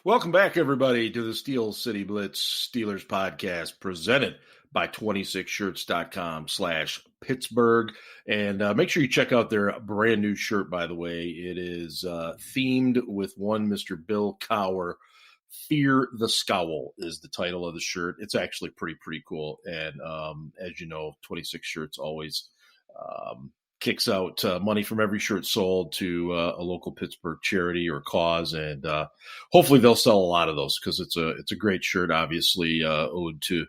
Welcome back, everybody, to the Steel City Blitz Steelers podcast presented by 26shirts.com/Pittsburgh. And make sure you check out their brand new shirt, by the way. It is themed with one Mr. Bill Cowher. Fear the Scowl is the title of the shirt. It's actually pretty cool. And as you know, 26 Shirts always kicks out money from every shirt sold to a local Pittsburgh charity or cause, and hopefully they'll sell a lot of those because it's a great shirt. Obviously, ode to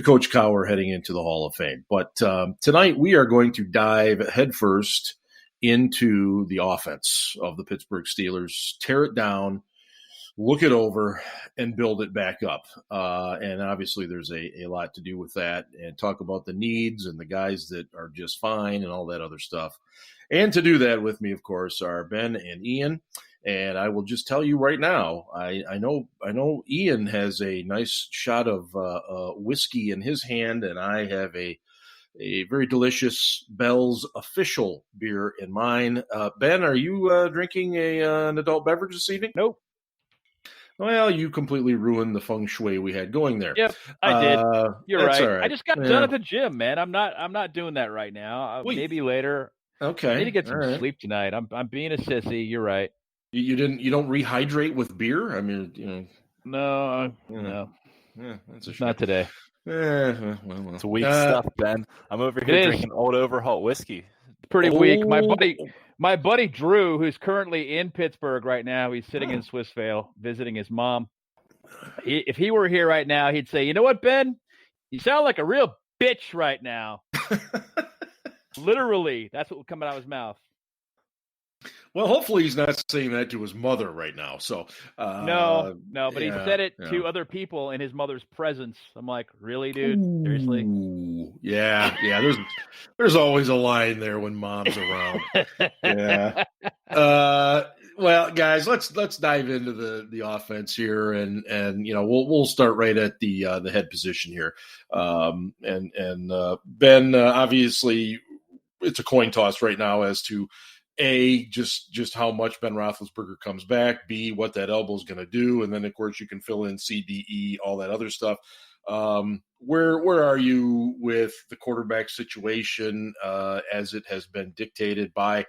Coach Cowher heading into the Hall of Fame. But tonight we are going to dive headfirst into the offense of the Pittsburgh Steelers, tear it down, look it over, and build it back up. And obviously there's a lot to do with that, and talk about the needs and the guys that are just fine and all that other stuff. And to do that with me, of course, are Ben and Ian. And I will just tell you right now, I know Ian has a nice shot of whiskey in his hand, and I have a very delicious Bell's Official beer in mine. Ben, are you drinking an adult beverage this evening? Nope. Well, you completely ruined the feng shui we had going there. Yep, I did. You're right. All right. I just got done at the gym, man. I'm not doing that right now. Maybe later. Okay. I need to get some sleep tonight. I'm being a sissy. You're right. You don't rehydrate with beer? I mean, No. Yeah, that's a shame. Not today. Well. It's weak stuff, Ben. I'm over here drinking old overhaul whiskey. Pretty weak. My buddy Drew, who's currently in Pittsburgh right now, he's sitting in Swissvale visiting his mom. If he were here right now, he'd say, "You know what, Ben? You sound like a real bitch right now." Literally, that's what would come out of his mouth. Well, hopefully he's not saying that to his mother right now. So no, but he said it to other people in his mother's presence. I'm like, really, dude? Seriously? Yeah. There's always a line there when mom's around. Yeah. Well, guys, let's dive into the offense here, and we'll start right at the head position here. Ben, obviously, it's a coin toss right now as to A, just how much Ben Roethlisberger comes back, B, what that elbow is going to do, and then, of course, you can fill in C, D, E, all that other stuff. Where are you with the quarterback situation as it has been dictated by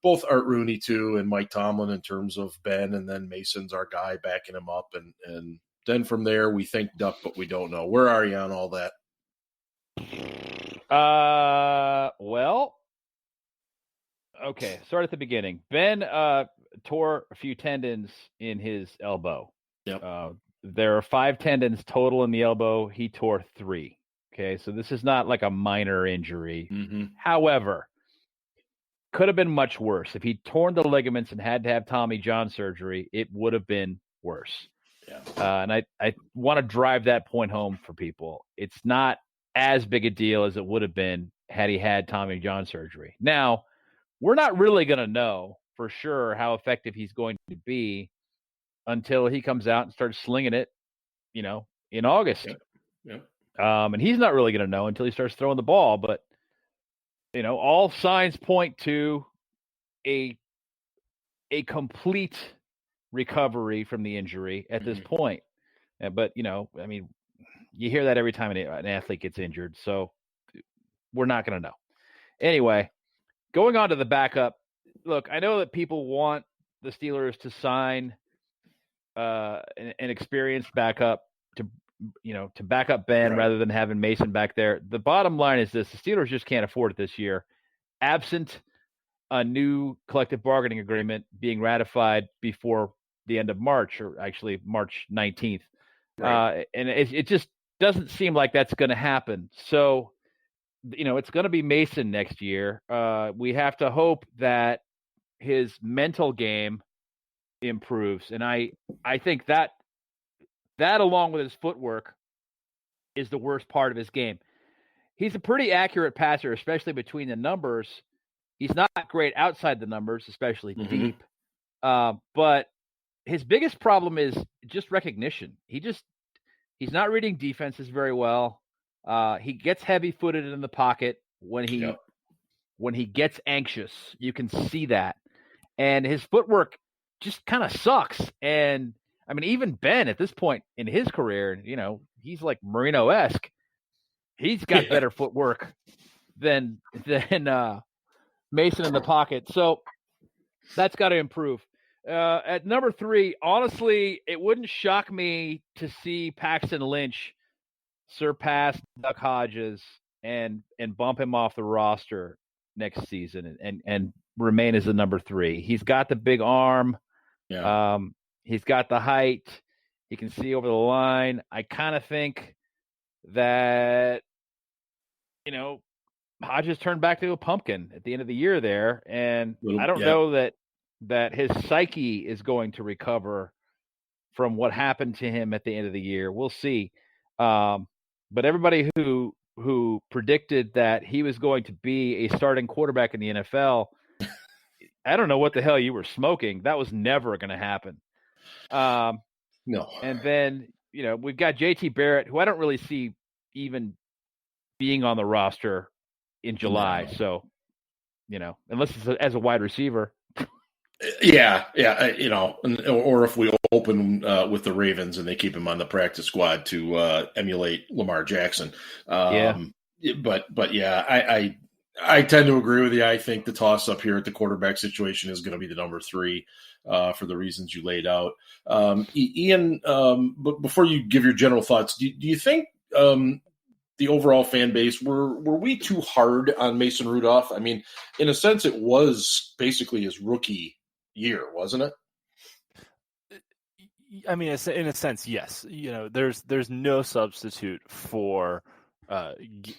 both Art Rooney, too, and Mike Tomlin in terms of Ben, and then Mason's our guy backing him up, and then from there we think Duck, but we don't know. Where are you on all that? Well, okay, start at the beginning. Ben tore a few tendons in his elbow. Yep. There are 5 tendons total in the elbow. He tore 3. Okay, so this is not like a minor injury. Mm-hmm. However, could have been much worse. If he'd torn the ligaments and had to have Tommy John surgery, it would have been worse. Yeah. And I want to drive that point home for people. It's not as big a deal as it would have been had he had Tommy John surgery. Now, we're not really going to know for sure how effective he's going to be until he comes out and starts slinging it, in August. Yeah. And he's not really going to know until he starts throwing the ball. But, all signs point to a complete recovery from the injury at this point. But, you hear that every time an athlete gets injured. So we're not going to know. Anyway, going on to the backup, look, I know that people want the Steelers to sign an experienced backup to back up Ben rather than having Mason back there. The bottom line is this: the Steelers just can't afford it this year, absent a new collective bargaining agreement being ratified before the end of March, or actually March 19th. Right. And it just doesn't seem like that's going to happen. So, it's going to be Mason next year. We have to hope that his mental game improves. And I think that along with his footwork is the worst part of his game. He's a pretty accurate passer, especially between the numbers. He's not great outside the numbers, especially deep. But his biggest problem is just recognition. He's not reading defenses very well. He gets heavy-footed in the pocket when he gets anxious. You can see that. And his footwork just kind of sucks. And I mean, even Ben at this point in his career, he's like Marino-esque. He's got better footwork than Mason in the pocket. So that's got to improve. At number 3, honestly, it wouldn't shock me to see Paxton Lynch surpass Duck Hodges and bump him off the roster next season and remain as the number 3. He's got the big arm. Yeah. He's got the height. He can see over the line. I kind of think that, Hodges turned back to a pumpkin at the end of the year there. And I don't know that his psyche is going to recover from what happened to him at the end of the year. We'll see. But everybody who predicted that he was going to be a starting quarterback in the NFL, I don't know what the hell you were smoking. That was never going to happen. No. And then, we've got JT Barrett, who I don't really see even being on the roster in July. No. So, unless it's as a wide receiver. Yeah. Or if we open with the Ravens and they keep him on the practice squad to emulate Lamar Jackson. But yeah, I tend to agree with you. I think the toss up here at the quarterback situation is going to be the number 3 for the reasons you laid out. Ian, but before you give your general thoughts, do you think the overall fan base, were we too hard on Mason Rudolph? I mean, in a sense, it was basically his rookie year, wasn't it? I mean, in a sense, yes. There's no substitute for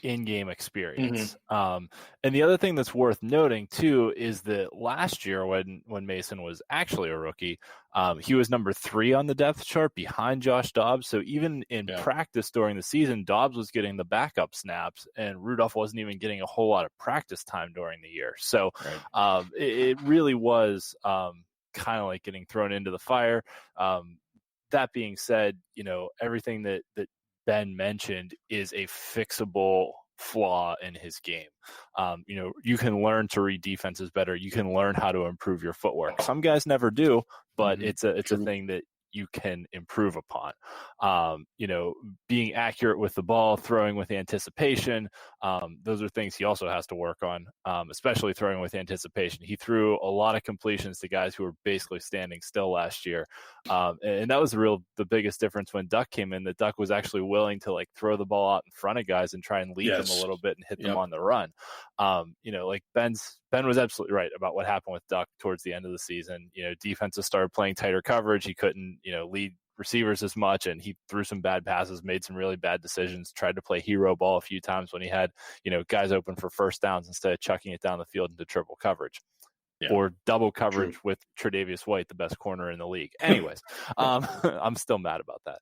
in-game experience. Mm-hmm. And the other thing that's worth noting too is that last year when Mason was actually a rookie, he was number 3 on the depth chart behind Josh Dobbs. So even in practice during the season, Dobbs was getting the backup snaps and Rudolph wasn't even getting a whole lot of practice time during the year. So it really was kind of like getting thrown into the fire. That being said, everything that Ben mentioned is a fixable flaw in his game. You can learn to read defenses better. You can learn how to improve your footwork. Some guys never do, but it's a thing that you can improve upon. Being accurate with the ball, throwing with anticipation, those are things he also has to work on, especially throwing with anticipation. He threw a lot of completions to guys who were basically standing still last year. And that was the biggest difference when Duck came in, that Duck was actually willing to throw the ball out in front of guys and try and lead them a little bit and hit them on the run. Ben was absolutely right about what happened with Duck towards the end of the season. Defenses started playing tighter coverage. He couldn't, lead receivers as much, and he threw some bad passes, made some really bad decisions, tried to play hero ball a few times when he had, guys open for first downs instead of chucking it down the field into triple coverage. Or double coverage with Tre'Davious White, the best corner in the league. Anyways, I'm still mad about that.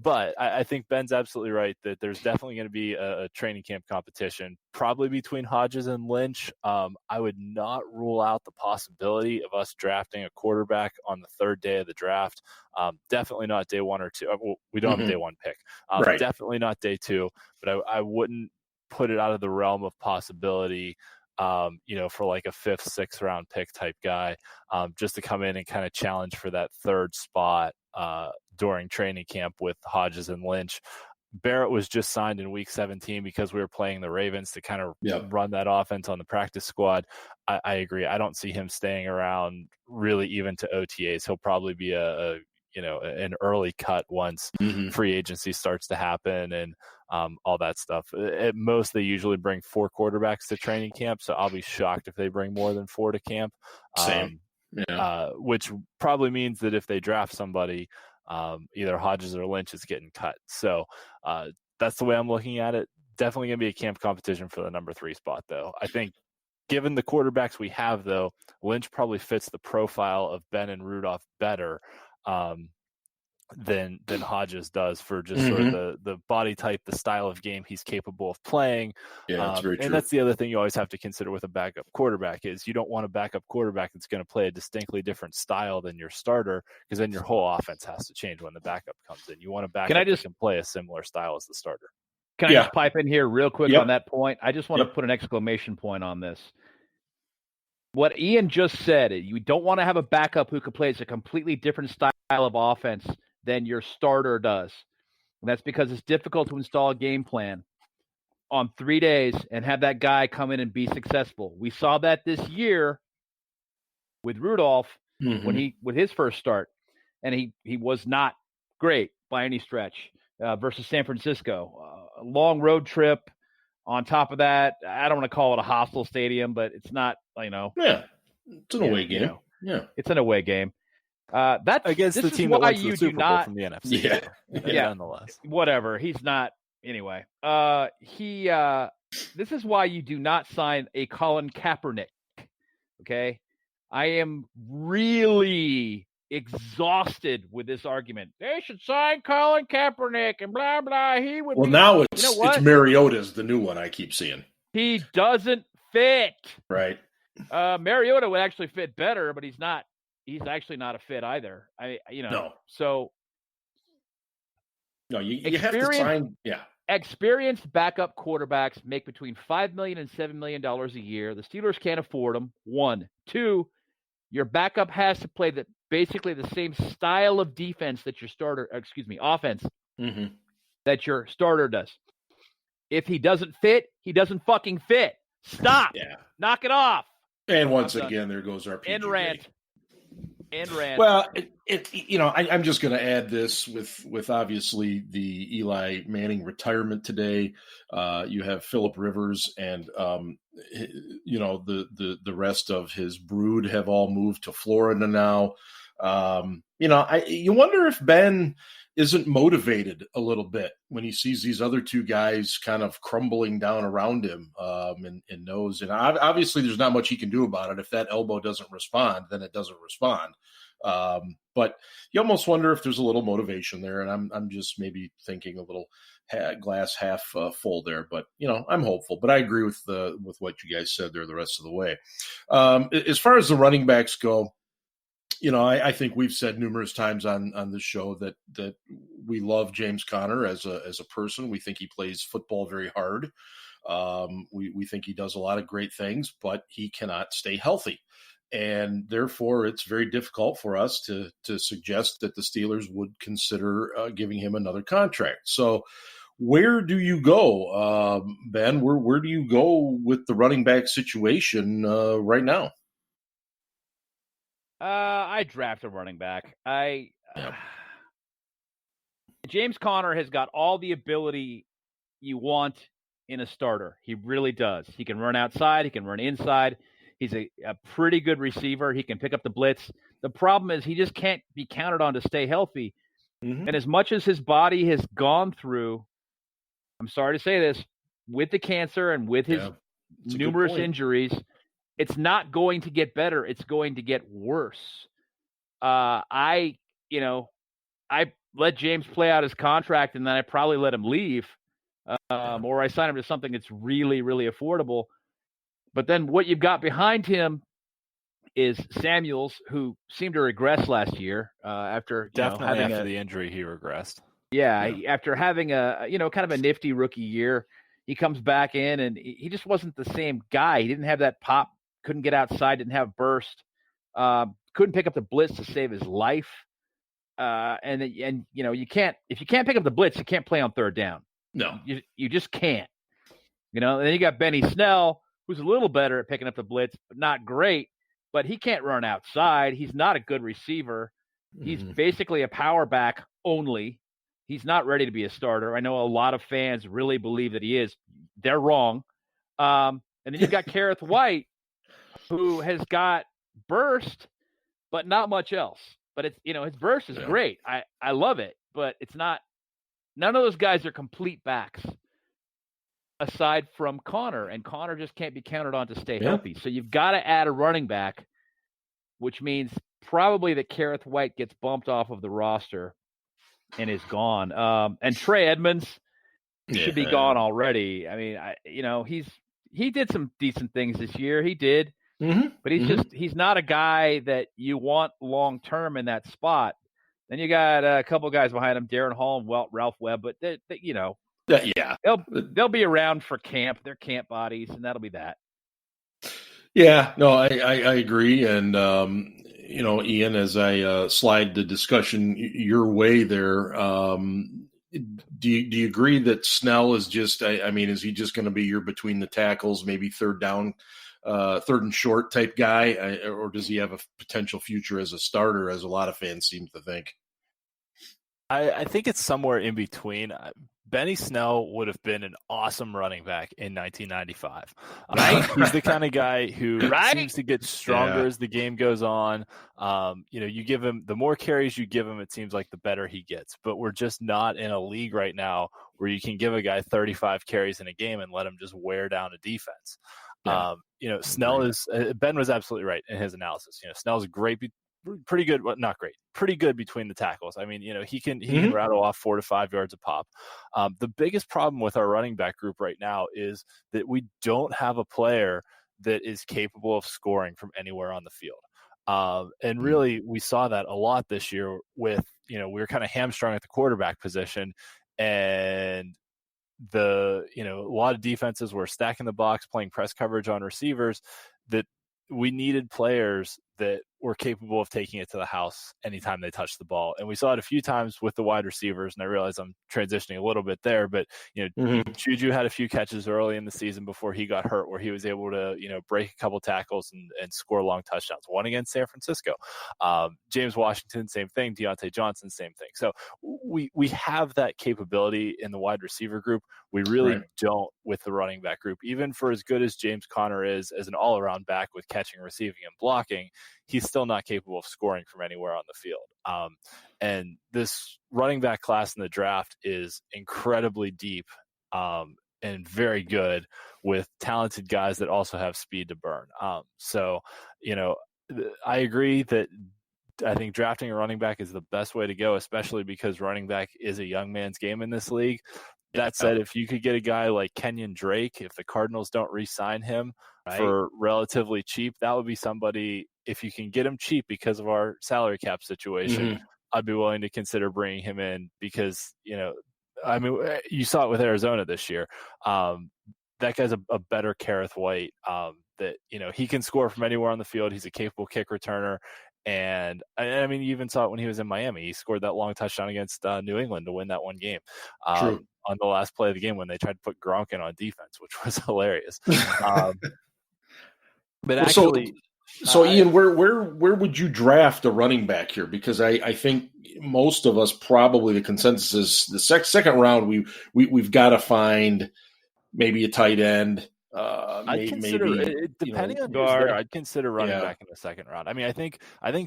But I think Ben's absolutely right that there's definitely going to be a training camp competition, probably between Hodges and Lynch. I would not rule out the possibility of us drafting a quarterback on the 3rd day of the draft. Definitely not day 1 or 2. We don't have a day 1 pick. Definitely not day 2, but I wouldn't put it out of the realm of possibility. For like a 5th, 6th round pick type guy, just to come in and kind of challenge for that 3rd spot during training camp with Hodges and Lynch. Barrett was just signed in week 17 because we were playing the Ravens to kind of run that offense on the practice squad. I agree. I don't see him staying around really even to OTAs. He'll probably be an early cut once free agency starts to happen and all that stuff. At most, they usually bring 4 quarterbacks to training camp, so I'll be shocked if they bring more than 4 to camp. Same. Which probably means that if they draft somebody, either Hodges or Lynch is getting cut. So that's the way I'm looking at it. Definitely going to be a camp competition for the number 3 spot, though. I think given the quarterbacks we have, though, Lynch probably fits the profile of Ben and Rudolph better than Hodges does for just sort of the body type, the style of game he's capable of playing. Yeah, that's very true. And that's the other thing you always have to consider with a backup quarterback is you don't want a backup quarterback that's going to play a distinctly different style than your starter, because then your whole offense has to change when the backup comes in. You want a backup that can play a similar style as the starter. Can I just pipe in here real quick on that point? I just want to put an exclamation point on this. what Ian just said, you don't want to have a backup who plays a completely different style of offense than your starter does. And that's because it's difficult to install a game plan on 3 days and have that guy come in and be successful. We saw that this year with Rudolph with his first start, and he was not great by any stretch versus San Francisco. A long road trip. On top of that, I don't want to call it a hostile stadium, but it's not, Yeah, it's an away game. Yeah, it's an away game. That's against the team that went to the Super Bowl from the NFC. Yeah, nonetheless. Whatever. He's not. Anyway, this is why you do not sign a Colin Kaepernick. Okay, I am really exhausted with this argument. They should sign Colin Kaepernick and blah blah. He would. Well, now it's Mariota's the new one I keep seeing. He doesn't fit. Right. Mariota would actually fit better, but he's not. He's actually not a fit either. No. So. No, you have to sign. Yeah. Experienced backup quarterbacks make between $5 million and $7 million a year. The Steelers can't afford them. 1, 2. Your backup has to play basically the same style of defense that your offense that your starter does. If he doesn't fit, he doesn't fucking fit. Stop. Yeah. Knock it off. And once again, there goes our PG. End rant. Well, I'm just going to add this with obviously the Eli Manning retirement today. You have Phillip Rivers and the rest of his brood have all moved to Florida now. You wonder if Ben isn't motivated a little bit when he sees these other two guys kind of crumbling down around him and knows. And obviously there's not much he can do about it. If that elbow doesn't respond, then it doesn't respond. But you almost wonder if there's a little motivation there. And I'm just maybe thinking a little glass half full there. But, I'm hopeful. But I agree with what you guys said there the rest of the way. As far as the running backs go, I think we've said numerous times on this show that we love James Conner as a person. We think he plays football very hard. We think he does a lot of great things, but he cannot stay healthy. And therefore, it's very difficult for us to suggest that the Steelers would consider giving him another contract. So where do you go, Ben? Where do you go with the running back situation right now? I draft a running back. James Conner has got all the ability you want in a starter. He really does. He can run outside. He can run inside. He's a pretty good receiver. He can pick up the blitz. The problem is he just can't be counted on to stay healthy. And as much as his body has gone through, I'm sorry to say this, with the cancer and with his numerous injuries, it's not going to get better. It's going to get worse. I let James play out his contract, and then I probably let him leave, or I sign him to something that's really, really affordable. But then what you've got behind him is Samuels, who seemed to regress last year after after the injury, he regressed. Yeah, after having a kind of a nifty rookie year, he comes back in and he just wasn't the same guy. He didn't have that pop. Couldn't get outside, didn't have burst, couldn't pick up the blitz to save his life. And you can't, if you can't pick up the blitz, you can't play on third down. No, you just can't. And then you got Benny Snell, who's a little better at picking up the blitz, but not great. But he can't run outside. He's not a good receiver. He's basically a power back only. He's not ready to be a starter. I know a lot of fans really believe that he is. They're wrong. And then you've got Kareth White, who has got burst, but not much else. But it's, his burst is great. I love it, but it's not, none of those guys are complete backs aside from Conner, and Conner just can't be counted on to stay healthy. So you've got to add a running back, which means probably that Kareth White gets bumped off of the roster and is gone. And Trey Edmonds should be gone already. I mean, he did some decent things this year. He did. But he's not a guy that you want long term in that spot. Then you got a couple guys behind him, Darren Hall and Ralph Webb, but they'll be around for camp. They're camp bodies, and that'll be that. Yeah, no, I agree. And, Ian, as I slide the discussion your way there, do you agree that Snell is just, I mean, is he just going to be your between the tackles, maybe third down, third and short type guy, or does he have a potential future as a starter, as a lot of fans seem to think? I think it's somewhere in between. Benny Snell would have been an awesome running back in 1995. Right. He's the kind of guy who Right. seems to get stronger Yeah. as the game goes on. You give him the more carries you give him, it seems like the better he gets. But we're just not in a league right now where you can give a guy 35 carries in a game and let him just wear down a defense. Yeah. Snell is Ben was absolutely right in his analysis. Snell's great. Pretty good, well, not great. Pretty good between the tackles. I mean, he can rattle off 4 to 5 yards a pop. The biggest problem with our running back group right now is that we don't have a player that is capable of scoring from anywhere on the field. And really, we saw that a lot this year with, we were kind of hamstrung at the quarterback position, and a lot of defenses were stacking the box, playing press coverage on receivers, that we needed players that were capable of taking it to the house anytime they touched the ball. And we saw it a few times with the wide receivers, and I realize I'm transitioning a little bit there, but Juju had a few catches early in the season before he got hurt where he was able to, break a couple tackles and score long touchdowns, one against San Francisco. James Washington, same thing. Deontay Johnson, same thing. So we have that capability in the wide receiver group. We really don't with the running back group. Even for as good as James Conner is as an all-around back with catching, receiving, and blocking, he's still not capable of scoring from anywhere on the field. And this running back class in the draft is incredibly deep and very good, with talented guys that also have speed to burn. I agree that I think drafting a running back is the best way to go, especially because running back is a young man's game in this league. That said, if you could get a guy like Kenyon Drake, if the Cardinals don't re-sign him for relatively cheap, that would be somebody, if you can get him cheap because of our salary cap situation, I'd be willing to consider bringing him in because, you saw it with Arizona this year. That guy's a better Kareth White, that, he can score from anywhere on the field. He's a capable kick returner. And I mean, you even saw it when he was in Miami. He scored that long touchdown against New England to win that one game. On the last play of the game when they tried to put Gronk in on defense, which was hilarious. But actually, so Ian, where would you draft a running back here? Because I think most of us, probably the consensus is the second round. We've got to find maybe a tight end. I'd consider, depending on who's there, I'd consider running back in the second round. I mean, I think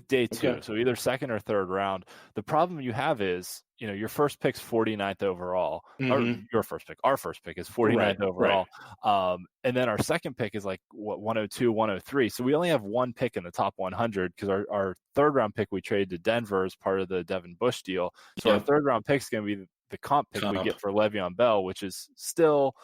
day two, so either second or third round. The problem you have is, your first pick's 49th overall. Or your first pick. Our first pick is 49th overall. And then our second pick is like 102, 103. So we only have one pick in the top 100 because our third round pick we traded to Denver as part of the Devin Bush deal. So our third round pick is going to be the comp pick we get for Le'Veon Bell, which is still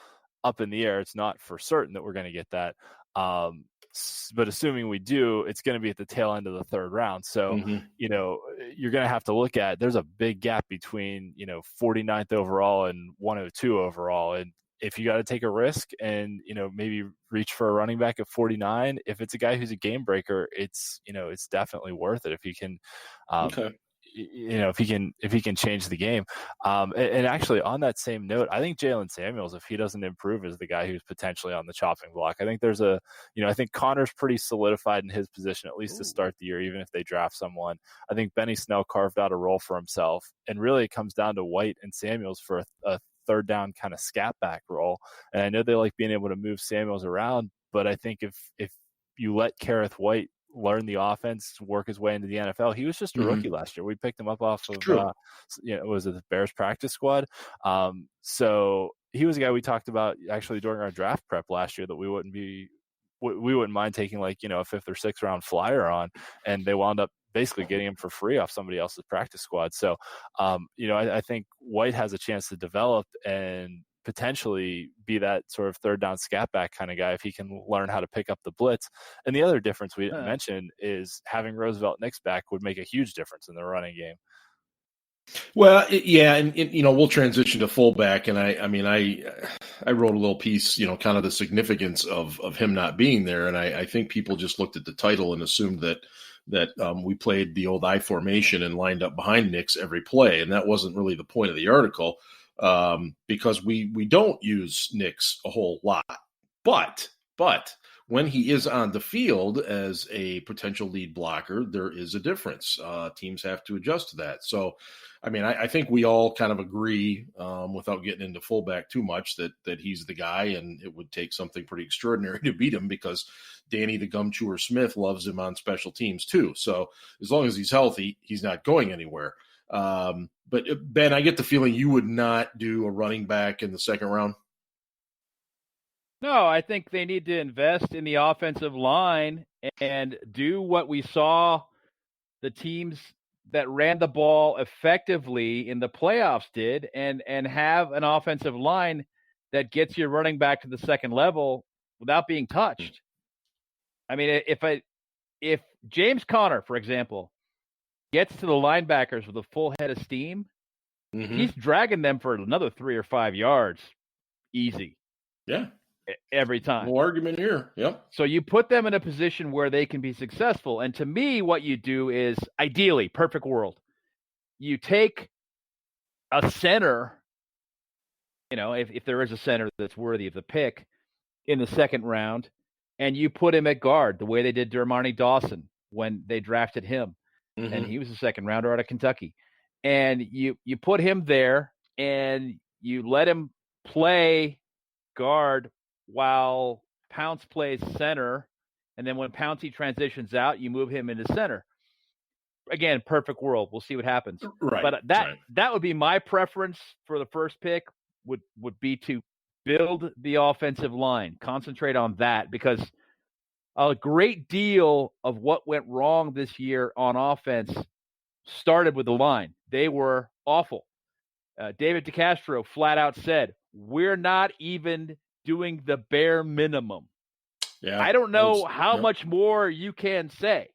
up in the air. It's not for certain that we're going to get that. But assuming we do, it's going to be at the tail end of the third round. So, you're going to have to look at, there's a big gap between, 49th overall and 102 overall. And if you got to take a risk and, maybe reach for a running back at 49, if it's a guy who's a game breaker, it's definitely worth it if he can, if he can change the game. And actually, on that same note, I think Jalen Samuels, if he doesn't improve, is the guy who's potentially on the chopping block. I think there's I think Connor's pretty solidified in his position, at least to start the year, even if they draft someone. I think Benny Snell carved out a role for himself. And really, it comes down to White and Samuels for a third down kind of scat back role. And I know they like being able to move Samuels around, but I think if you let Kareth White learn the offense, work his way into the NFL. He was just a rookie last year. We picked him up off of, was it the Bears practice squad? So he was a guy we talked about actually during our draft prep last year that we wouldn't mind taking a 5th or 6th round flyer on, and they wound up basically getting him for free off somebody else's practice squad. So, I think White has a chance to develop and potentially be that sort of third down scat back kind of guy if he can learn how to pick up the blitz. And the other difference we didn't mention is having Roosevelt Nix back would make a huge difference in the running game. Well, yeah, and we'll transition to fullback, and I wrote a little piece, kind of the significance of him not being there, and I think people just looked at the title and assumed that we played the old I formation and lined up behind Nix every play, and that wasn't really the point of the article, because we don't use Nix a whole lot, but when he is on the field as a potential lead blocker, there is a difference. Teams have to adjust to that. So, I think we all kind of agree, without getting into fullback too much, that he's the guy, and it would take something pretty extraordinary to beat him, because Danny the Gum Chewer Smith loves him on special teams too. So as long as he's healthy, he's not going anywhere. But Ben, I get the feeling you would not do a running back in the second round. No, I think they need to invest in the offensive line and do what we saw the teams that ran the ball effectively in the playoffs did, and have an offensive line that gets your running back to the second level without being touched. I mean, if James Conner, for example, gets to the linebackers with a full head of steam, he's dragging them for another 3 or 5 yards easy. Yeah. Every time. No argument here. Yep. So you put them in a position where they can be successful. And to me, what you do is, ideally, perfect world, you take a center, if there is a center that's worthy of the pick in the second round, and you put him at guard the way they did Dermontti Dawson when they drafted him. And he was a second rounder out of Kentucky. And you put him there, and you let him play guard while Pounce plays center, and then when Pouncey transitions out, you move him into center. Again, perfect world. We'll see what happens. Right. But that would be my preference for the first pick, would be to build the offensive line, concentrate on that, because a great deal of what went wrong this year on offense started with the line. They were awful. David DeCastro flat out said, "We're not even doing the bare minimum." Yeah, I don't know how much more you can say.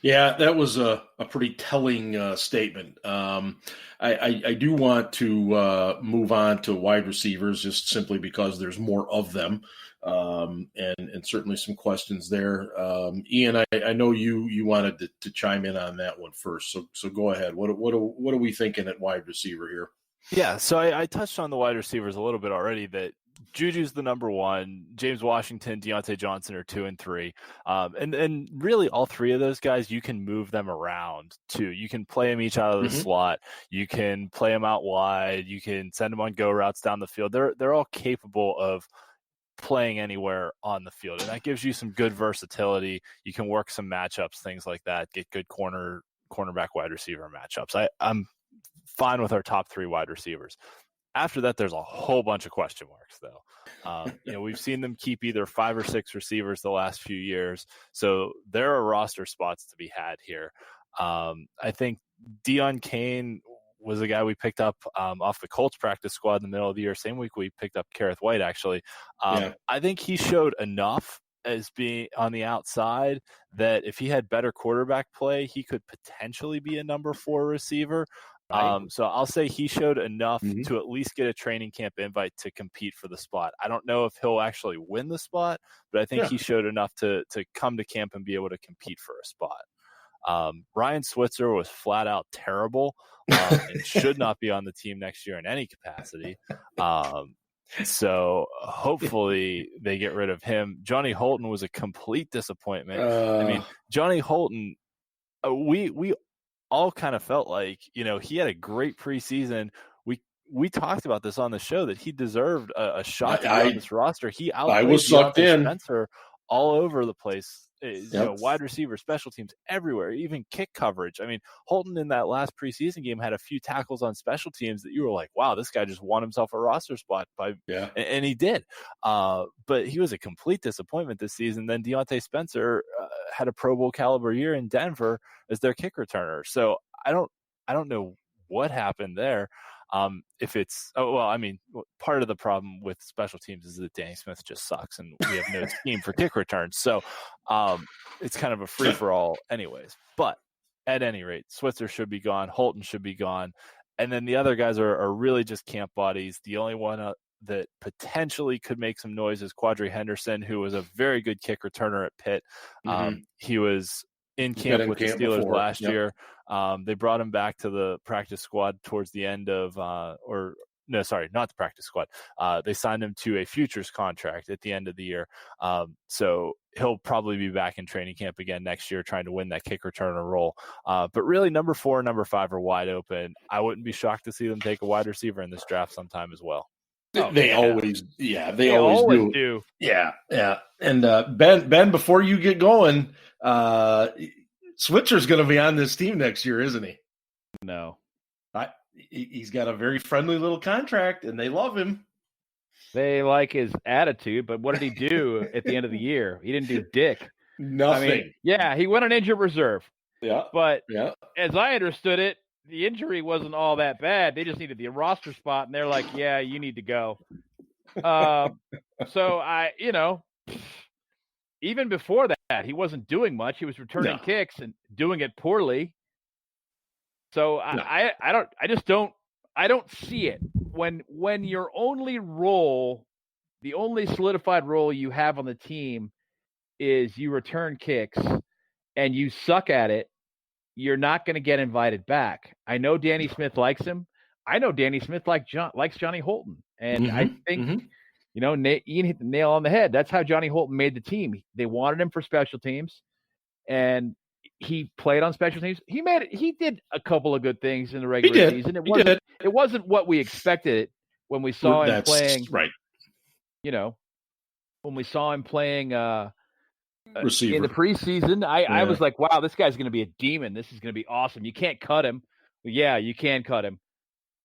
Yeah, that was a pretty telling statement. I do want to move on to wide receivers, just simply because there's more of them, and certainly some questions there. Ian, I know you wanted to chime in on that one first, so go ahead. What are we thinking at wide receiver here? Yeah, so I touched on the wide receivers a little bit already, that Juju's the number one, James Washington, Deontay Johnson are 2 and 3. And really all three of those guys, you can move them around too. You can play them each out of the slot. You can play them out wide. You can send them on go routes down the field. They're all capable of playing anywhere on the field. And that gives you some good versatility. You can work some matchups, things like that, get good cornerback wide receiver matchups. I'm fine with our top 3 wide receivers. After that, there's a whole bunch of question marks, though. We've seen them keep either 5 or 6 receivers the last few years, so there are roster spots to be had here. I think Deion Kane was a guy we picked up off the Colts practice squad in the middle of the year. Same week we picked up Kareth White, actually. I think he showed enough as being on the outside that if he had better quarterback play, he could potentially be a number 4 receiver. So I'll say he showed enough to at least get a training camp invite to compete for the spot. I don't know if he'll actually win the spot, but I think he showed enough to come to camp and be able to compete for a spot. Ryan Switzer was flat out terrible and should not be on the team next year in any capacity. So hopefully they get rid of him. Johnny Holton was a complete disappointment. Johnny Holton, we all kind of felt like, he had a great preseason. We talked about this on the show, that he deserved a shot to be on this roster. I was sucked in. Spencer all over the place. Wide receiver, special teams, everywhere, even kick coverage. Holton in that last preseason game had a few tackles on special teams that you were like, wow, this guy just won himself a roster spot and he did. But he was a complete disappointment this season. Then Deontay Spencer had a Pro Bowl caliber year in Denver as their kick returner. So I don't know what happened there. If it's part of the problem with special teams is that Danny Smith just sucks and we have no scheme for kick returns. So it's kind of a free for all anyways. But at any rate, Switzer should be gone. Holton should be gone. And then the other guys are really just camp bodies. The only one that potentially could make some noise is Quadri Henderson, who was a very good kick returner at Pitt. He was in camp with the Steelers last year. They brought him back to the practice squad towards the end of no, sorry, not the practice squad. They signed him to a futures contract at the end of the year. So he'll probably be back in training camp again next year trying to win that kick returner role. But really, number 4 and number 5 are wide open. I wouldn't be shocked to see them take a wide receiver in this draft sometime as well. They always do. Yeah. And Ben, before you get going, Switzer's going to be on this team next year, isn't he? No. He's got a very friendly little contract, and they love him. They like his attitude, but what did he do at the end of the year? He didn't do dick. Nothing. I mean, he went on injured reserve. Yeah. But as I understood it, the injury wasn't all that bad. They just needed the roster spot, and they're like, yeah, you need to go. So even before that, he wasn't doing much. He was returning kicks and doing it poorly. So I don't see it when your only role, the only solidified role you have on the team is you return kicks and you suck at it. You're not going to get invited back. I know Danny Smith likes him. I know Danny Smith likes Johnny Holton. And I think, Ian hit the nail on the head. That's how Johnny Holton made the team. They wanted him for special teams, and he played on special teams. He did a couple of good things in the regular season. It wasn't what we expected when we saw him playing. Right. When we saw him playing receiver in the preseason, I was like, wow, this guy's going to be a demon. This is going to be awesome. You can't cut him. Yeah, you can cut him.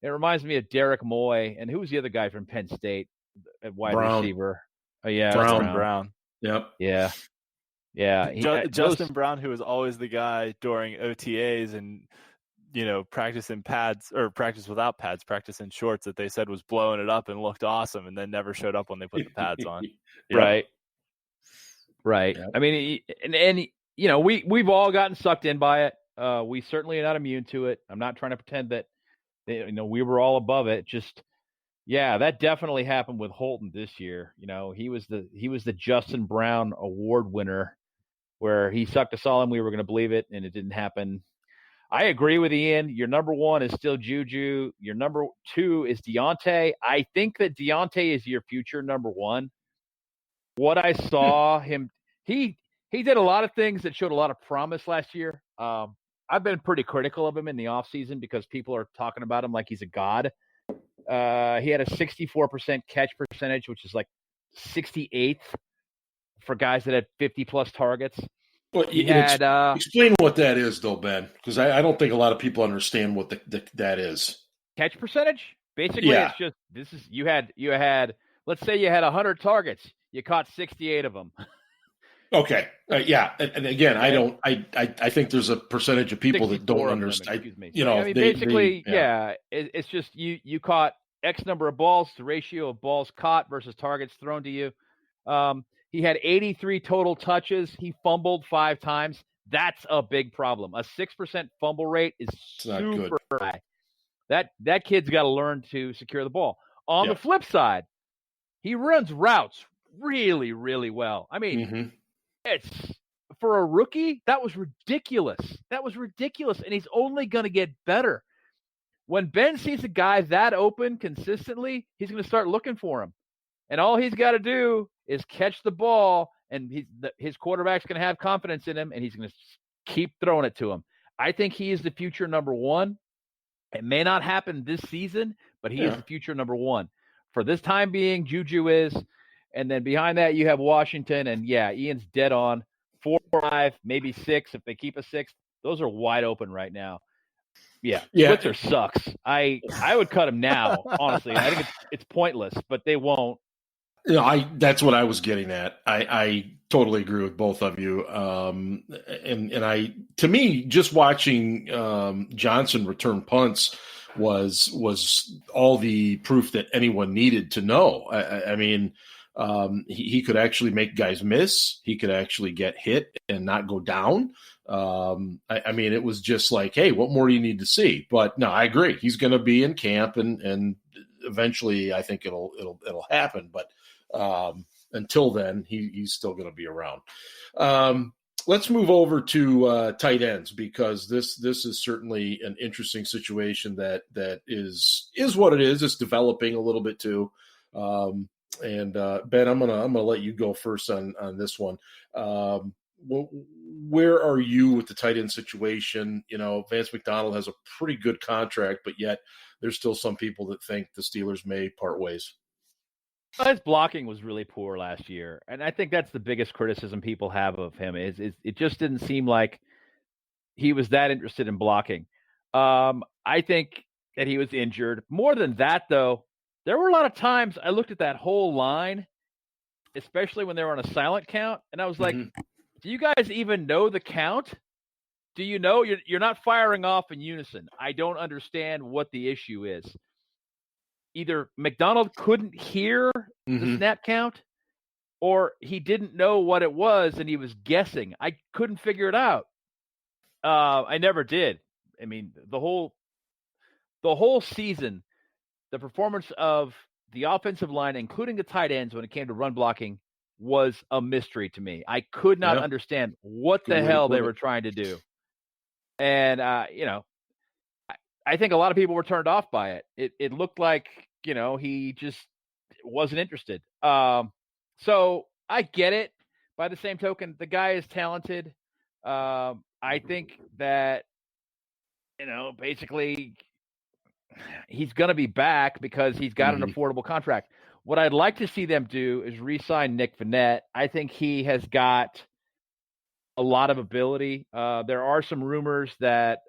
It reminds me of Derek Moy. And who was the other guy from Penn State at wide receiver? Oh, yeah. Brown. Yep. Yeah. Yeah. Justin Brown, who was always the guy during OTAs and, practice in pads or practice without pads, practice in shorts that they said was blowing it up and looked awesome and then never showed up when they put the pads on. Right. Right. Yep. I mean, and we've all gotten sucked in by it. We certainly are not immune to it. I'm not trying to pretend that, we were all above it. Just, that definitely happened with Holton this year. He was the Justin Brown Award winner, where he sucked us all and we were going to believe it, and it didn't happen. I agree with Ian. Your number 1 is still Juju. Your number 2 is Deontay. I think that Deontay is your future number 1. What I saw him, he did a lot of things that showed a lot of promise last year. I've been pretty critical of him in the offseason because people are talking about him like he's a god. He had a 64% catch percentage, which is like 68th for guys that had 50-plus targets. Well, explain what that is, though, Ben, because I don't think a lot of people understand what that is. Catch percentage? Basically, it's just you had let's say you had 100 targets, you caught 68 of them. Okay. And again, I think there's a percentage of people that don't understand. It's just you caught X number of balls, the ratio of balls caught versus targets thrown to you. He had 83 total touches. He fumbled 5 times. That's a big problem. A 6% fumble rate is super high. That kid's got to learn to secure the ball. On the flip side, he runs routes really, really well. I mean, it's for a rookie, that was ridiculous. And he's only going to get better. When Ben sees a guy that open consistently, he's going to start looking for him. And all he's got to do is catch the ball, and his quarterback's going to have confidence in him, and he's going to keep throwing it to him. I think he is the future number 1. It may not happen this season, but he is the future number 1. For this time being, Juju is. And then behind that, you have Washington. And, Ian's dead on. 4, 5, maybe 6. If they keep a 6, those are wide open right now. Blitzer sucks. I would cut him now, honestly. I think it's pointless, but they won't. That's what I was getting at. I totally agree with both of you. To me, just watching Johnson return punts was all the proof that anyone needed to know. I mean, he could actually make guys miss. He could actually get hit and not go down. I mean, it was just like, hey, what more do you need to see? But no, I agree. He's going to be in camp, and eventually, I think it'll happen. But until then, he's still going to be around. Let's move over to tight ends, because this is certainly an interesting situation that is what it is. It's developing a little bit too. And Ben, I'm gonna let you go first on this one. Where are you with the tight end situation? You know, Vance McDonald has a pretty good contract, but yet there's still some people that think the Steelers may part ways. His blocking was really poor last year, and I think that's the biggest criticism people have of him is it just didn't seem like he was that interested in blocking. I think that he was injured. More than that, though, there were a lot of times I looked at that whole line, especially when they were on a silent count, and I was like, do you guys even know the count? Do you know you're not firing off in unison? I don't understand what the issue is. Either McDonald couldn't hear the snap count, or he didn't know what it was and he was guessing. I couldn't figure it out. I never did. I mean, the whole season, the performance of the offensive line, including the tight ends when it came to run blocking, was a mystery to me. I could not understand what the hell they were trying to do. And, I think a lot of people were turned off by it. It looked like, he just wasn't interested. So I get it. By the same token, the guy is talented. I think that, basically he's going to be back because he's got an affordable contract. What I'd like to see them do is re-sign Nick Vannett. I think he has got a lot of ability. There are some rumors that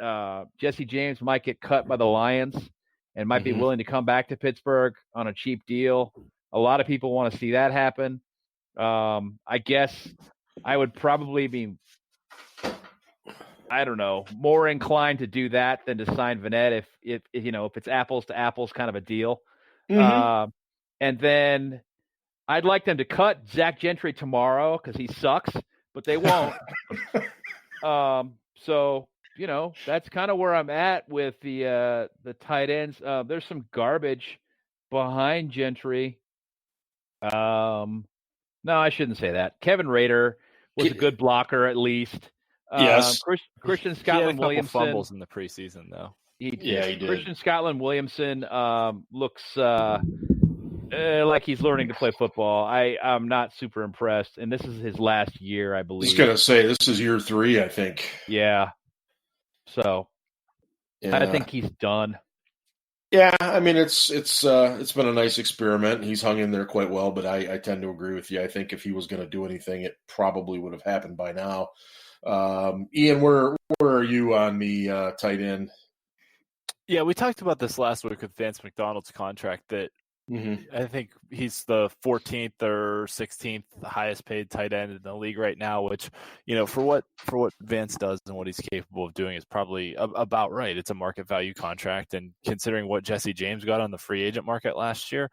Jesse James might get cut by the Lions and might be willing to come back to Pittsburgh on a cheap deal. A lot of people want to see that happen. I guess I would probably be, more inclined to do that than to sign Vannett if it's apples to apples kind of a deal. And then I'd like them to cut Zach Gentry tomorrow because he sucks, but they won't. So, that's kind of where I'm at with the tight ends. There's some garbage behind Gentry. No, I shouldn't say that. Kevin Rader was a good blocker at least. Yes. Christian Scotland Williamson fumbles in the preseason though. He did. Yeah, he did. Christian Scotland Williamson looks like he's learning to play football. I'm not super impressed, and this is his last year, I believe. I was going to say, this is year 3, I think. Yeah. So I think he's done. Yeah, I mean, it's been a nice experiment. He's hung in there quite well, but I tend to agree with you. I think if he was going to do anything, it probably would have happened by now. Ian, where are you on the tight end? Yeah, we talked about this last week with Vance McDonald's contract that I think he's the 14th or 16th highest paid tight end in the league right now, which, for what Vance does and what he's capable of doing is probably about right. It's a market value contract. And considering what Jesse James got on the free agent market last year,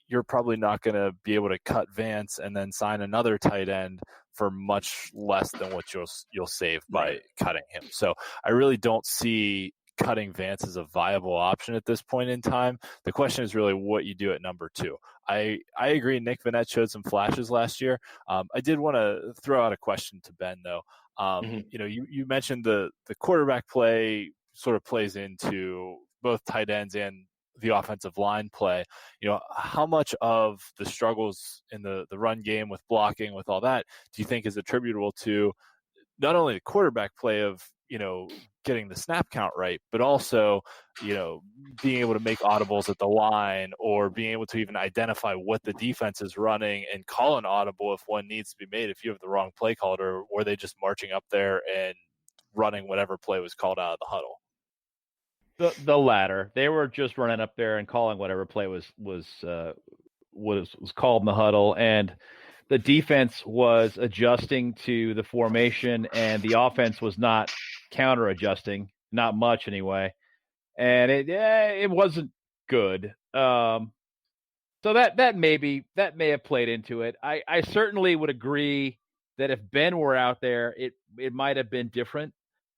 you're probably not going to be able to cut Vance and then sign another tight end for much less than what you'll save by cutting him. So I really don't see cutting Vance is a viable option at this point in time. The question is really what you do at number 2. I agree. Nick Vannett showed some flashes last year. I did want to throw out a question to Ben though. You mentioned the quarterback play sort of plays into both tight ends and the offensive line play. How much of the struggles in the run game with blocking, with all that, do you think is attributable to not only the quarterback play of, getting the snap count right, but also, being able to make audibles at the line or being able to even identify what the defense is running and call an audible if one needs to be made if you have the wrong play called, or were they just marching up there and running whatever play was called out of the huddle? The latter. They were just running up there and calling whatever play was called in the huddle, and the defense was adjusting to the formation, and the offense was not counter-adjusting, not much anyway, and it wasn't good. So that may have played into it. I certainly would agree that if Ben were out there, it might have been different.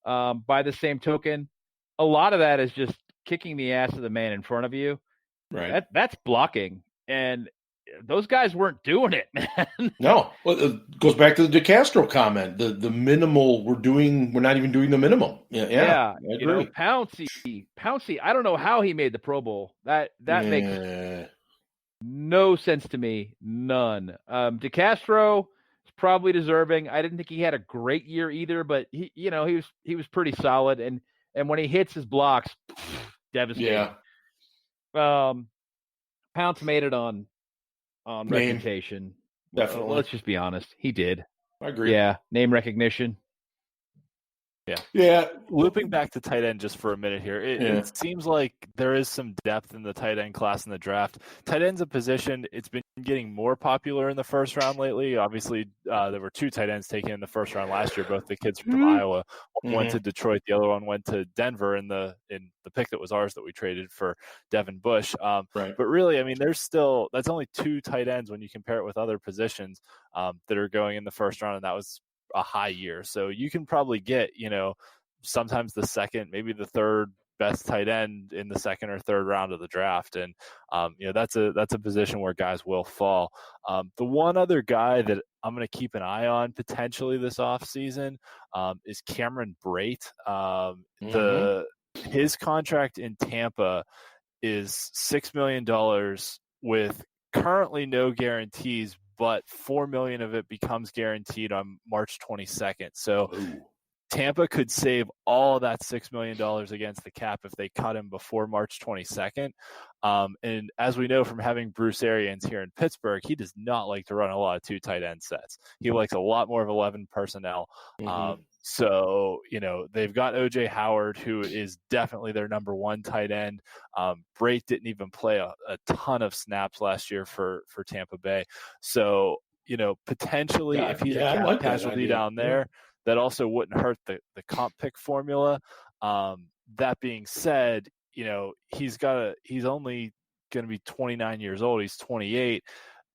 By the same token, a lot of that is just kicking the ass of the man in front of you. Right. That's blocking, and those guys weren't doing it, man. No, well, it goes back to the DeCastro comment. The minimal we're not even doing the minimum. Yeah, I agree. Pouncey. I don't know how he made the Pro Bowl. That makes no sense to me. None. DeCastro is probably deserving. I didn't think he had a great year either, but he was pretty solid. And when he hits his blocks, devastating. Yeah. Pounce made it on reputation. Definitely. Let's just be honest. He did. I agree. Yeah. Name recognition. Yeah. Looping back to tight end just for a minute here, it seems like there is some depth in the tight end class in the draft. Tight end's a position, it's been getting more popular in the first round lately. Obviously, there were 2 tight ends taken in the first round last year, both the kids from Iowa. One went to Detroit, the other one went to Denver in the pick that was ours that we traded for Devin Bush. Right. But really, I mean, that's only 2 tight ends when you compare it with other positions that are going in the first round, and that was a high year. So you can probably get, sometimes the second, maybe the third best tight end in the second or third round of the draft. And, that's a position where guys will fall. The one other guy that I'm going to keep an eye on potentially this offseason is Cameron Brate. His contract in Tampa is $6 million with currently no guarantees, but $4 million of it becomes guaranteed on March 22nd. So Tampa could save all of that $6 million against the cap if they cut him before March 22nd. And as we know from having Bruce Arians here in Pittsburgh, he does not like to run a lot of 2 tight end sets. He likes a lot more of 11 personnel. So, they've got O.J. Howard, who is definitely their number 1 tight end. Brate didn't even play a ton of snaps last year for Tampa Bay. So, potentially if he's a cap casualty down there, that also wouldn't hurt the comp pick formula. That being said, he's only going to be 29 years old. He's 28.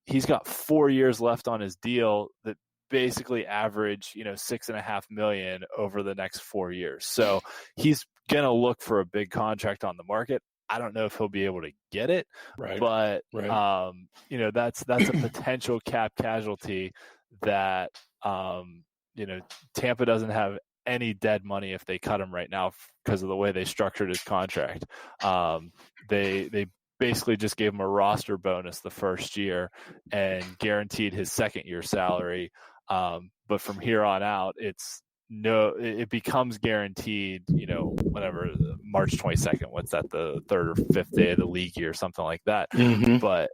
He's got 4 years left on his deal that basically average, $6.5 million over the next 4 years. So he's going to look for a big contract on the market. I don't know if he'll be able to get it, but that's a potential cap casualty that, Tampa doesn't have any dead money if they cut him right now because of the way they structured his contract. They basically just gave him a roster bonus the first year and guaranteed his second year salary. But from here on out, it becomes guaranteed, whenever March 22nd, what's that, the 3rd or 5th day of the league year, something like that. But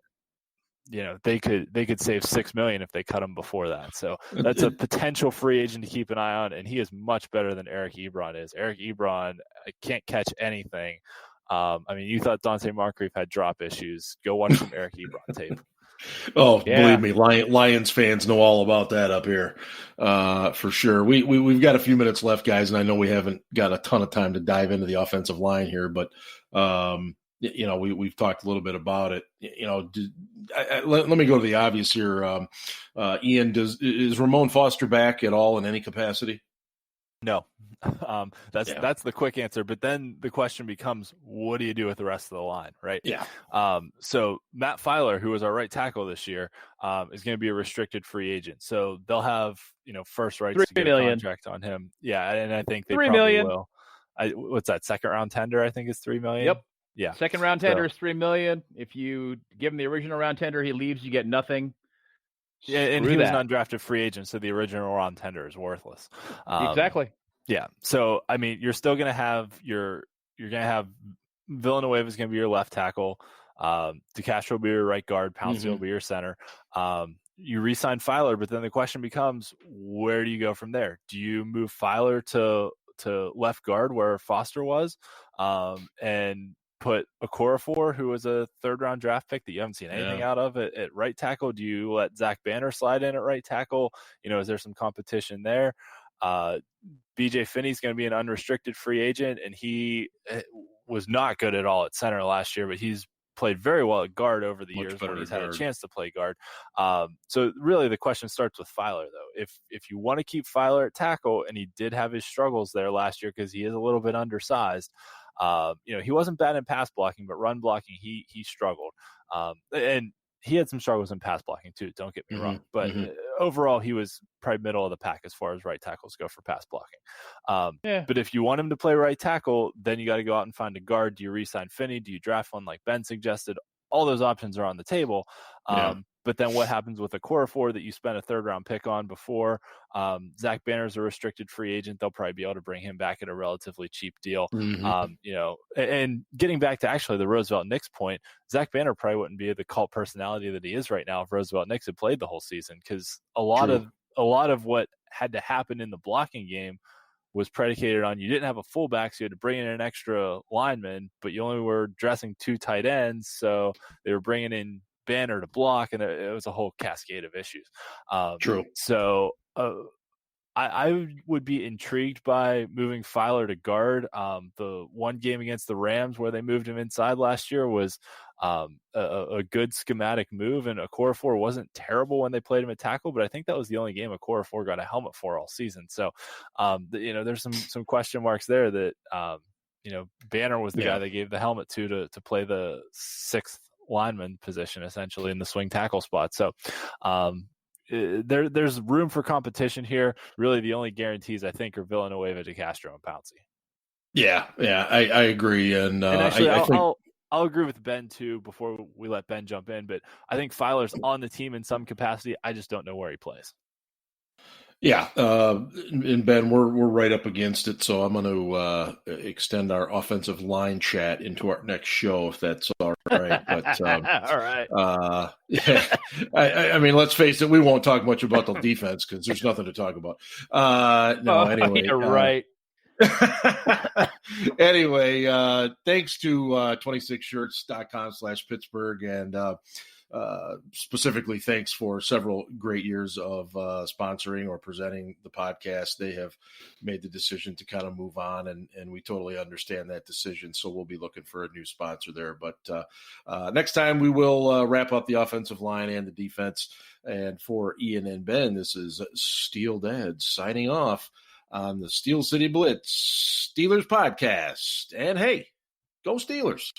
they could save $6 million if they cut him before that. So that's a potential free agent to keep an eye on, and he is much better than Eric Ebron is. Eric Ebron can't catch anything. You thought Dante Moncrief had drop issues. Go watch some Eric Ebron tape. Oh, yeah. Believe me, Lions fans know all about that up here, for sure. We've got a few minutes left, guys, and I know we haven't got a ton of time to dive into the offensive line here, but we've talked a little bit about it. Let me go to the obvious here. Ian, is Ramon Foster back at all in any capacity? No. That's the quick answer. But then the question becomes, what do you do with the rest of the line, right? Yeah. So Matt Filer, who was our right tackle this year, is going to be a restricted free agent. So they'll have, first rights to get a contract on him. Yeah, and I think they probably will. What's that, second round tender? I think it's $3 million. Yep. Yeah. Second round tender is $3 million. If you give him the original round tender, he leaves, you get nothing. Yeah, and he was an undrafted free agent, so the original round tender is worthless. Exactly. Yeah. So you're still going to have Villanueva is going to be your left tackle. DeCastro will be your right guard. Pouncey will be your center. You re-sign Filer, but then the question becomes, where do you go from there? Do you move Filer to left guard where Foster was, and put Okorafor, who was a 3rd-round draft pick that you haven't seen anything out of, at right tackle? Do you let Zach Banner slide in at right tackle? Is there some competition there? BJ Finney's going to be an unrestricted free agent, and he was not good at all at center last year, but he's played very well at guard over the Much years better when he's at had a guard. chance to play guard. So really the question starts with Filer, though. If you want to keep Filer at tackle, and he did have his struggles there last year because he is a little bit undersized, he wasn't bad in pass blocking, but run blocking, he struggled. And he had some struggles in pass blocking too, don't get me wrong. But overall, he was probably middle of the pack as far as right tackles go for pass blocking. But if you want him to play right tackle, then you got to go out and find a guard. Do you re-sign Finney? Do you draft one like Ben suggested? All those options are on the table. But then what happens with a Okorafor that you spent a third-round pick on before? Zach Banner's a restricted free agent. They'll probably be able to bring him back at a relatively cheap deal. And getting back to actually the Roosevelt Knicks point, Zach Banner probably wouldn't be the cult personality that he is right now if Roosevelt Knicks had played the whole season, because a lot of what had to happen in the blocking game was predicated on you didn't have a fullback, so you had to bring in an extra lineman, but you only were dressing 2 tight ends, so they were bringing in Banner to block, and it was a whole cascade of issues. So I would be intrigued by moving Filer to guard. The one game against the Rams where they moved him inside last year was a good schematic move, and Okorafor wasn't terrible when they played him at tackle, but I think that was the only game Okorafor got a helmet for all season. So, there's some question marks there that, Banner was the guy they gave the helmet to play the 6th lineman position, essentially, in the swing tackle spot. So, there's room for competition here. Really, the only guarantees I think are Villanueva, DeCastro, and Pouncey. Yeah, I agree, and actually, I think I'll agree with Ben too. Before we let Ben jump in, but I think Filer's on the team in some capacity. I just don't know where he plays. Yeah, and Ben, we're right up against it, so I'm going to extend our offensive line chat into our next show, if that's all right. But all right. I mean, let's face it, we won't talk much about the defense because there's nothing to talk about. Anyway, you're right. Anyway, thanks to 26shirts.com/Pittsburgh, and specifically thanks for several great years of sponsoring or presenting the podcast. They have made the decision to kind of move on, and we totally understand that decision. So we'll be looking for a new sponsor there. But next time we will wrap up the offensive line and the defense. And for Ian and Ben, this is Steel Dad signing off on the Steel City Blitz Steelers podcast. And hey, go Steelers.